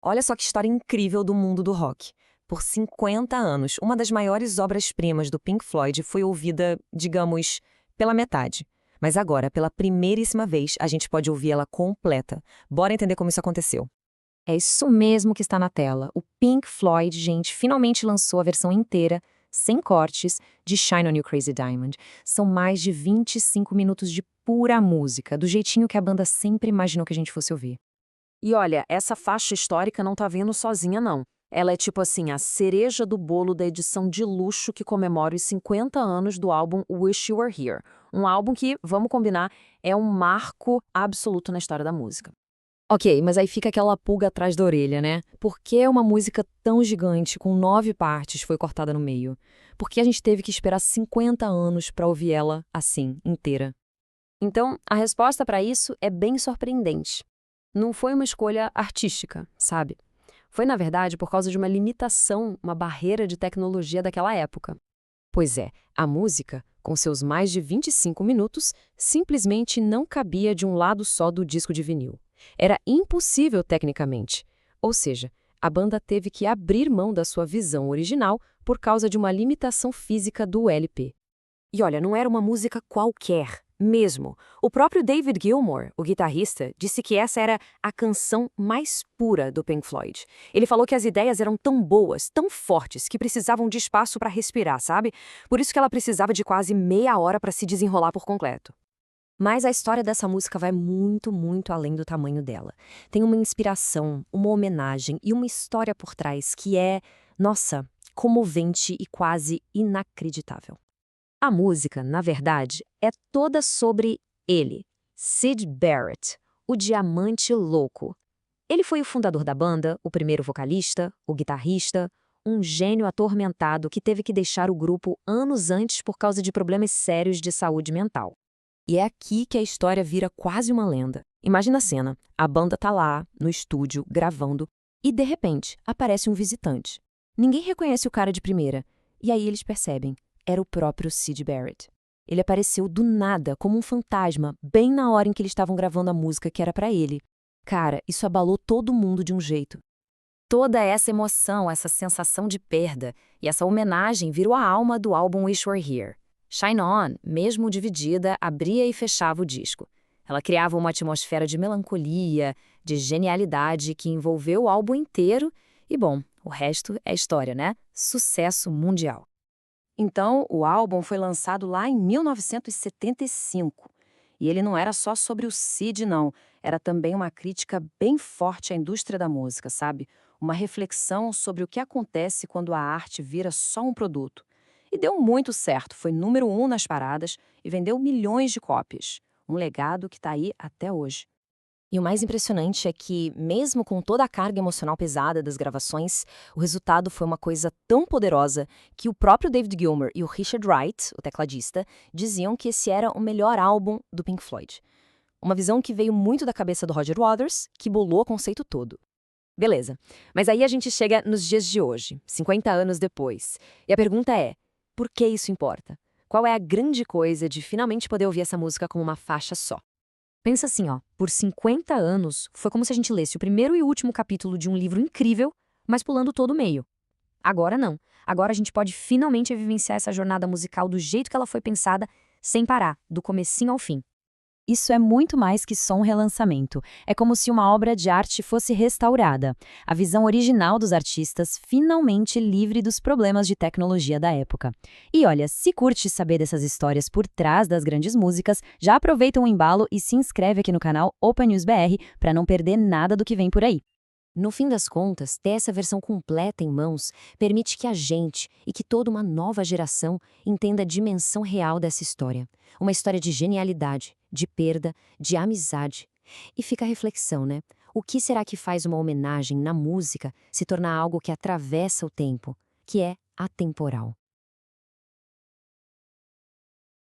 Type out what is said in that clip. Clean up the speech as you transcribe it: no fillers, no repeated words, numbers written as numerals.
Olha só que história incrível do mundo do rock. Por 50 anos, uma das maiores obras-primas do Pink Floyd foi ouvida, digamos, pela metade. Mas agora, pela primeiríssima vez, a gente pode ouvir ela completa. Bora entender como isso aconteceu. É isso mesmo que está na tela. O Pink Floyd, gente, finalmente lançou a versão inteira, sem cortes, de Shine on You Crazy Diamond. São mais de 25 minutos de pura música, do jeitinho que a banda sempre imaginou que a gente fosse ouvir. E olha, essa faixa histórica não tá vindo sozinha, não. Ela é tipo assim, a cereja do bolo da edição de luxo que comemora os 50 anos do álbum Wish You Were Here. Um álbum que, vamos combinar, é um marco absoluto na história da música. Ok, mas aí fica aquela pulga atrás da orelha, né? Por que uma música tão gigante, com 9 partes, foi cortada no meio? Por que a gente teve que esperar 50 anos para ouvir ela assim, inteira? Então, a resposta para isso é bem surpreendente. Não foi uma escolha artística, sabe? Foi, na verdade, por causa de uma limitação, uma barreira de tecnologia daquela época. Pois é, a música, com seus mais de 25 minutos, simplesmente não cabia de um lado só do disco de vinil. Era impossível tecnicamente. Ou seja, a banda teve que abrir mão da sua visão original por causa de uma limitação física do LP. E olha, não era uma música qualquer, mesmo. O próprio David Gilmour, o guitarrista, disse que essa era a canção mais pura do Pink Floyd. Ele falou que as ideias eram tão boas, tão fortes, que precisavam de espaço para respirar, sabe? Por isso que ela precisava de quase meia hora para se desenrolar por completo. Mas a história dessa música vai muito, muito além do tamanho dela. Tem uma inspiração, uma homenagem e uma história por trás que é, nossa, comovente e quase inacreditável. A música, na verdade, é toda sobre ele, Syd Barrett, o diamante louco. Ele foi o fundador da banda, o primeiro vocalista, o guitarrista, um gênio atormentado que teve que deixar o grupo anos antes por causa de problemas sérios de saúde mental. E é aqui que a história vira quase uma lenda. Imagina a cena, a banda tá lá, no estúdio, gravando, e de repente aparece um visitante. Ninguém reconhece o cara de primeira, e aí eles percebem, era o próprio Syd Barrett. Ele apareceu do nada, como um fantasma, bem na hora em que eles estavam gravando a música que era pra ele. Cara, isso abalou todo mundo de um jeito. Toda essa emoção, essa sensação de perda, e essa homenagem virou a alma do álbum Wish You Were Here. Shine On, mesmo dividida, abria e fechava o disco. Ela criava uma atmosfera de melancolia, de genialidade que envolveu o álbum inteiro e, bom, o resto é história, né? Sucesso mundial. Então, o álbum foi lançado lá em 1975. E ele não era só sobre o Syd, não. Era também uma crítica bem forte à indústria da música, sabe? Uma reflexão sobre o que acontece quando a arte vira só um produto. E deu muito certo, foi número 1 nas paradas e vendeu milhões de cópias. Um legado que está aí até hoje. E o mais impressionante é que, mesmo com toda a carga emocional pesada das gravações, o resultado foi uma coisa tão poderosa que o próprio David Gilmour e o Richard Wright, o tecladista, diziam que esse era o melhor álbum do Pink Floyd. Uma visão que veio muito da cabeça do Roger Waters, que bolou o conceito todo. Beleza, mas aí a gente chega nos dias de hoje, 50 anos depois. E a pergunta é, por que isso importa? Qual é a grande coisa de finalmente poder ouvir essa música com uma faixa só? Pensa assim, ó, por 50 anos, foi como se a gente lesse o primeiro e último capítulo de um livro incrível, mas pulando todo o meio. Agora não. Agora a gente pode finalmente vivenciar essa jornada musical do jeito que ela foi pensada, sem parar, do comecinho ao fim. Isso é muito mais que só um relançamento. É como se uma obra de arte fosse restaurada. A visão original dos artistas finalmente livre dos problemas de tecnologia da época. E olha, se curte saber dessas histórias por trás das grandes músicas, já aproveita o embalo e se inscreve aqui no canal Open News BR para não perder nada do que vem por aí. No fim das contas, ter essa versão completa em mãos permite que a gente e que toda uma nova geração entenda a dimensão real dessa história. Uma história de genialidade, de perda, de amizade. E fica a reflexão, né? O que será que faz uma homenagem na música se tornar algo que atravessa o tempo, que é atemporal?